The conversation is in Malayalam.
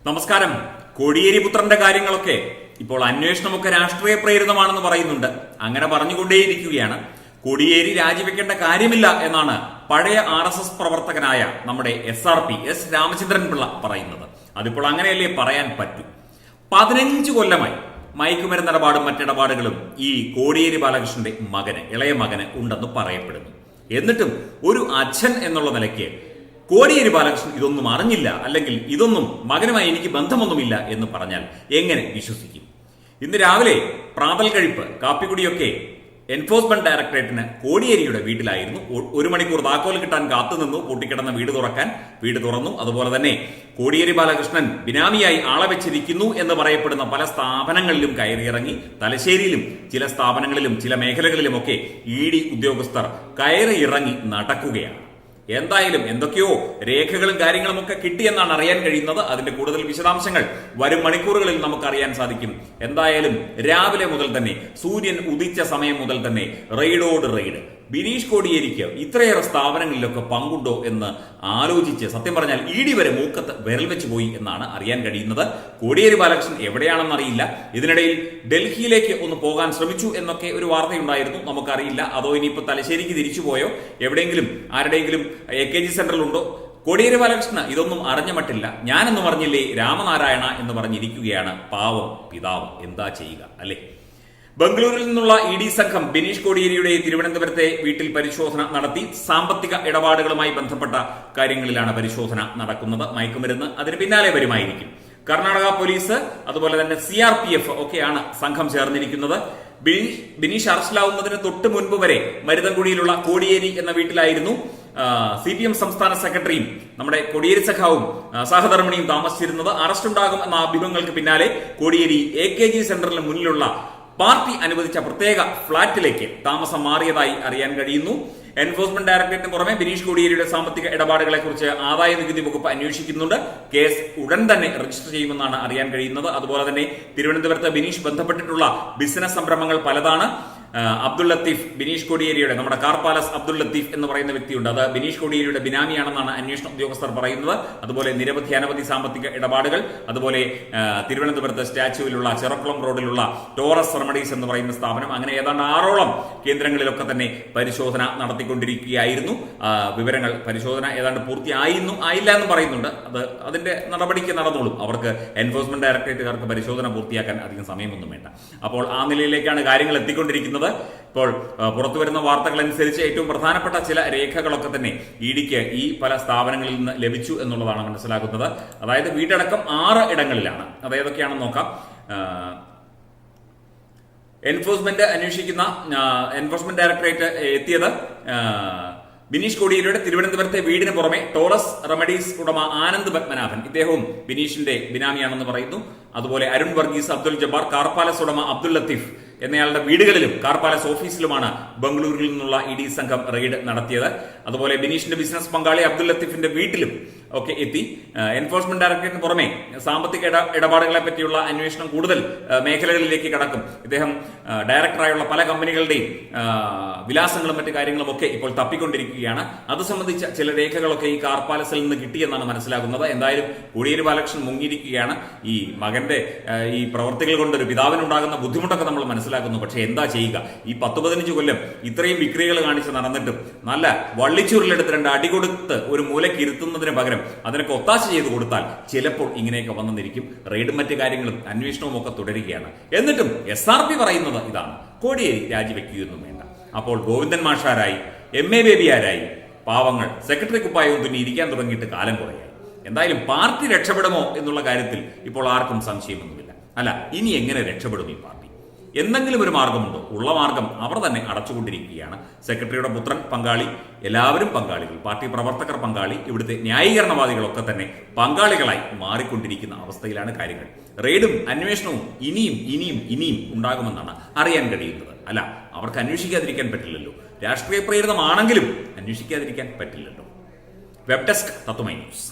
നമസ്കാരം. കോടിയേരി പുത്രന്റെ കാര്യങ്ങളൊക്കെ ഇപ്പോൾ അന്വേഷണമൊക്കെ രാഷ്ട്രീയ പ്രേരിതമാണെന്ന് പറയുന്നുണ്ട്. അങ്ങനെ പറഞ്ഞുകൊണ്ടേയിരിക്കുകയാണ്. കോടിയേരി രാജിവെക്കേണ്ട കാര്യമില്ല എന്നാണ് പഴയ RSS പ്രവർത്തകനായ നമ്മുടെ SRP എസ് രാമചന്ദ്രൻ പിള്ള പറയുന്നത്. അതിപ്പോൾ അങ്ങനെയല്ലേ പറയാൻ പറ്റൂ. 15 കൊല്ലമായി മയക്കുമരുന്നിടപാടും മറ്റിടപാടുകളും ഈ കോടിയേരി ബാലകൃഷ്ണന്റെ ഇളയ മകന് ഉണ്ടെന്ന് പറയപ്പെടുന്നു. എന്നിട്ടും ഒരു അച്ഛൻ എന്നുള്ള നിലയ്ക്ക് കോടിയേരി ബാലകൃഷ്ണൻ ഇതൊന്നും അറിഞ്ഞില്ല, അല്ലെങ്കിൽ ഇതൊന്നും മകനുമായി എനിക്ക് ബന്ധമൊന്നുമില്ല എന്ന് പറഞ്ഞാൽ എങ്ങനെ വിശ്വസിക്കും? ഇന്ന് രാവിലെ പ്രാതൽ കഴിപ്പ് കാപ്പിക്കുടിയൊക്കെ എൻഫോഴ്സ്മെന്റ് ഡയറക്ടറേറ്റിന് കോടിയേരിയുടെ വീട്ടിലായിരുന്നു. 1 മണിക്കൂർ താക്കോൽ കിട്ടാൻ കാത്തുനിന്നു. പൂട്ടിക്കിടന്ന വീട് തുറന്നു. അതുപോലെ തന്നെ കോടിയേരി ബാലകൃഷ്ണൻ ബിനാമിയായി ആളെ വെച്ചിരിക്കുന്നു എന്ന് പറയപ്പെടുന്ന പല സ്ഥാപനങ്ങളിലും കയറിയിറങ്ങി. തലശ്ശേരിയിലും ചില സ്ഥാപനങ്ങളിലും ചില മേഖലകളിലുമൊക്കെ ED ഉദ്യോഗസ്ഥർ കയറിയിറങ്ങി നടക്കുകയാണ്. എന്തായാലും എന്തൊക്കെയോ രേഖകളും കാര്യങ്ങളും ഒക്കെ കിട്ടിയെന്നാണ് അറിയാൻ കഴിയുന്നത്. അതിന്റെ കൂടുതൽ വിശദാംശങ്ങൾ വരും മണിക്കൂറുകളിൽ നമുക്ക് അറിയാൻ സാധിക്കും. എന്തായാലും രാവിലെ മുതൽ തന്നെ, സൂര്യൻ ഉദിച്ച സമയം മുതൽ തന്നെ റെയ്ഡോട് റെയ്ഡ്. ബിനീഷ് കോടിയേരിക്ക് ഇത്രയേറെ സ്ഥാപനങ്ങളിലൊക്കെ പങ്കുണ്ടോ എന്ന് ആലോചിച്ച് സത്യം പറഞ്ഞാൽ ED വരെ മൂക്കത്ത് വിരൽ വെച്ച് പോയി എന്നാണ് അറിയാൻ കഴിയുന്നത്. കോടിയേരി ബാലകൃഷ്ണൻ എവിടെയാണെന്ന് അറിയില്ല. ഇതിനിടയിൽ ഡൽഹിയിലേക്ക് ഒന്ന് പോകാൻ ശ്രമിച്ചു എന്നൊക്കെ ഒരു വാർത്തയുണ്ടായിരുന്നു. നമുക്കറിയില്ല. അതോ ഇനിയിപ്പോൾ തലശ്ശേരിക്ക് തിരിച്ചുപോയോ, എവിടെയെങ്കിലും ആരുടെയെങ്കിലും AKG സെന്ററിലുണ്ടോ? കോടിയേരി ബാലകൃഷ്ണൻ ഇതൊന്നും അറിഞ്ഞ മട്ടില്ല. ഞാനെന്നും അറിഞ്ഞില്ലേ രാമനാരായണ എന്ന് പറഞ്ഞിരിക്കുകയാണ് പാവം പിതാവ്. എന്താ ചെയ്യുക അല്ലേ? ബംഗളൂരിൽ നിന്നുള്ള ED സംഘം ബിനീഷ് കോടിയേരിയുടെ തിരുവനന്തപുരത്തെ വീട്ടിൽ പരിശോധന നടത്തി. സാമ്പത്തിക ഇടപാടുകളുമായി ബന്ധപ്പെട്ട കാര്യങ്ങളിലാണ് പരിശോധന നടക്കുന്നത്. മയക്കുമരുന്ന് അതിന് പിന്നാലെ വരുമായിരിക്കും. കർണാടക പോലീസ്, അതുപോലെ തന്നെ CRPF ഒക്കെയാണ് സംഘം ചേർന്നിരിക്കുന്നത്. ബിനീഷ് അറസ്റ്റിലാവുന്നതിന് തൊട്ട് മുൻപ് വരെ മരുതൻകുഴിയിലുള്ള കോടിയേരി എന്ന വീട്ടിലായിരുന്നു CPM സംസ്ഥാന സെക്രട്ടറിയും നമ്മുടെ കോടിയേരി സഖാവും സഹധർമ്മിണിയും താമസിച്ചിരുന്നത്. അറസ്റ്റ് ഉണ്ടാകും എന്ന അഭ്യൂഹങ്ങൾക്ക് പിന്നാലെ കോടിയേരി AKG സെന്ററിന് മുന്നിലുള്ള പാർട്ടി അനുവദിച്ച പ്രത്യേക ഫ്ളാറ്റിലേക്ക് താമസം മാറിയതായി അറിയാൻ കഴിയുന്നു. എൻഫോഴ്സ്മെന്റ് ഡയറക്ടറേറ്റിന് പുറമെ ബിനീഷ് കോടിയേരിയുടെ സാമ്പത്തിക ഇടപാടുകളെ കുറിച്ച് ആദായ നികുതി വകുപ്പ് അന്വേഷിക്കുന്നുണ്ട്. കേസ് ഉടൻ തന്നെ രജിസ്റ്റർ ചെയ്യുമെന്നാണ് അറിയാൻ കഴിയുന്നത്. അതുപോലെ തന്നെ തിരുവനന്തപുരത്ത് ബിനീഷ് ബന്ധപ്പെട്ടിട്ടുള്ള ബിസിനസ് സംരംഭങ്ങൾ പലതാണ്. അബ്ദുൾ ലത്തീഫ്, ബിനീഷ് കോടിയേരിയുടെ, നമ്മുടെ കാർ പാലസ് അബ്ദുൾ ലത്തീഫ് എന്ന് പറയുന്ന വ്യക്തിയുണ്ട്. അത് ബിനീഷ് കോടിയേരിയുടെ ബിനാമിയാണെന്നാണ് അന്വേഷണ ഉദ്യോഗസ്ഥർ പറയുന്നത്. അതുപോലെ അനവധി സാമ്പത്തിക ഇടപാടുകൾ. അതുപോലെ തിരുവനന്തപുരത്ത് സ്റ്റാച്യുവിലുള്ള ചെറക്കുളം റോഡിലുള്ള ടോറസ് റെമഡീസ് എന്ന് പറയുന്ന സ്ഥാപനം, അങ്ങനെ ഏതാണ്ട് 6ഓളം കേന്ദ്രങ്ങളിലൊക്കെ തന്നെ പരിശോധന നടത്തിക്കൊണ്ടിരിക്കുകയായിരുന്നു. പരിശോധന ഏതാണ്ട് ആയില്ല എന്ന് പറയുന്നുണ്ട്. അതിന്റെ നടപടിക്ക് നടന്നോളും. അവർക്ക് എൻഫോഴ്സ്മെന്റ് ഡയറക്ടറേറ്റുകാർക്ക് പരിശോധന പൂർത്തിയാക്കാൻ അധികം സമയമൊന്നും വേണ്ട. അപ്പോൾ ആ നിലയിലേക്കാണ് കാര്യങ്ങൾ എത്തിക്കൊണ്ടിരിക്കുന്നത്. ഇപ്പോൾ പുറത്തുവരുന്ന വാർത്തകൾ അനുസരിച്ച് ഏറ്റവും പ്രധാനപ്പെട്ട ചില രേഖകളൊക്കെ തന്നെ EDക്ക് ഈ പല സ്ഥാപനങ്ങളിൽ നിന്ന് ലഭിച്ചു എന്നുള്ളതാണ് മനസ്സിലാക്കുന്നത്. അതായത് വീടടക്കം 6 ഇടങ്ങളിലാണ്. അത് ഏതൊക്കെയാണെന്ന് നോക്കാം. എൻഫോഴ്സ്മെന്റ് ഡയറക്ടറേറ്റ് എത്തിയത് ബിനീഷ് കോടിയേരിയുടെ തിരുവനന്തപുരത്തെ വീടിന് പുറമെ ടോറസ് റെമഡീസ് ഉടമ ആനന്ദ് പത്മനാഭൻ, ഇദ്ദേഹവും ബിനീഷിന്റെ ബിനാമിയാണെന്ന് പറയുന്നു. അതുപോലെ അരുൺ വർഗീസ്, അബ്ദുൽ ജബ്ബാർ, കാർ പാലസ് ഉടമ അബ്ദുൾ ലത്തീഫ് എന്നയാളുടെ വീടുകളിലും കാർ പാലസ് ഓഫീസിലുമാണ് ബംഗളൂരിൽ നിന്നുള്ള ED സംഘം റെയ്ഡ് നടത്തിയത്. അതുപോലെ ബിനീഷിന്റെ ബിസിനസ് പങ്കാളി അബ്ദുൾ ലത്തീഫിന്റെ വീട്ടിലും ഒക്കെ എത്തി. എൻഫോഴ്സ്മെന്റ് ഡയറക്ടറേറ്റിന് പുറമെ സാമ്പത്തിക ഇടപാടുകളെ പറ്റിയുള്ള അന്വേഷണം കൂടുതൽ മേഖലകളിലേക്ക് കടക്കും. ഇദ്ദേഹം ഡയറക്ടറായുള്ള പല കമ്പനികളുടെയും വിലാസങ്ങളും മറ്റു കാര്യങ്ങളും ഒക്കെ ഇപ്പോൾ തപ്പിക്കൊണ്ടിരിക്കുകയാണ്. അത് സംബന്ധിച്ച ചില രേഖകളൊക്കെ ഈ കാർ പാലസിൽ നിന്ന് കിട്ടിയെന്നാണ് മനസ്സിലാക്കുന്നത്. എന്തായാലും കോടിയേരി ബാലകൃഷ്ണൻ മുങ്ങിയിരിക്കുകയാണ്. ഈ മകന്റെ ഈ പ്രവർത്തികൾ കൊണ്ട് ഒരു പിതാവിനുണ്ടാകുന്ന ബുദ്ധിമുട്ടൊക്കെ നമ്മൾ മനസ്സിലാക്കുന്നു. പക്ഷെ എന്താ ചെയ്യുക? ഈ 10-15 കൊല്ലം ഇത്രയും വിക്രികൾ കാണിച്ച് നടന്നിട്ടും നല്ല വള്ളിച്ചൂരിലെടുത്ത് 2 അടി കൊടുത്ത് ഒരു മൂലയ്ക്ക് ഇരുത്തുന്നതിന് പകരം അതിനൊക്കെ ഒത്താശ ചെയ്ത് കൊടുത്താൽ ചിലപ്പോൾ ഇങ്ങനെയൊക്കെ വന്നിരിക്കും. റെയ്ഡും മറ്റു കാര്യങ്ങളും അന്വേഷണവും ഒക്കെ തുടരുകയാണ്. എന്നിട്ടും SRP പറയുന്നത് ഇതാണ്: കോടിയേരി രാജിവെക്കുകയൊന്നും വേണ്ട. അപ്പോൾ ഗോവിന്ദൻ മാഷാരായി, MA ബേബിയാരായി പാവങ്ങൾ സെക്രട്ടറി കുപ്പായവും തുന്നി ഇരിക്കാൻ തുടങ്ങിയിട്ട് കാലം കുറയായി. എന്തായാലും പാർട്ടി രക്ഷപ്പെടുമോ എന്നുള്ള കാര്യത്തിൽ ഇപ്പോൾ ആർക്കും സംശയമൊന്നുമില്ല. അല്ല, ഇനി എങ്ങനെ രക്ഷപ്പെടും ഈ പാർട്ടി? എന്തെങ്കിലും ഒരു മാർഗമുണ്ടോ? ഉള്ള മാർഗം അവർ തന്നെ അടച്ചുകൊണ്ടിരിക്കുകയാണ്. സെക്രട്ടറിയുടെ പുത്രൻ പങ്കാളി, എല്ലാവരും പങ്കാളികൾ, പാർട്ടി പ്രവർത്തകർ പങ്കാളി, ഇവിടുത്തെ ന്യായീകരണവാദികളൊക്കെ തന്നെ പങ്കാളികളായി മാറിക്കൊണ്ടിരിക്കുന്ന അവസ്ഥയിലാണ് കാര്യങ്ങൾ. റെയ്ഡും അന്വേഷണവും ഇനിയും ഉണ്ടാകുമെന്നാണ് അറിയാൻ കഴിയുന്നത്. അല്ല, അവർക്ക് അന്വേഷിക്കാതിരിക്കാൻ പറ്റില്ലല്ലോ. രാഷ്ട്രീയ പ്രേരിതമാണെങ്കിലും അന്വേഷിക്കാതിരിക്കാൻ പറ്റില്ലല്ലോ. വെബ് ഡെസ്ക് തത്വമൈ ന്യൂസ്.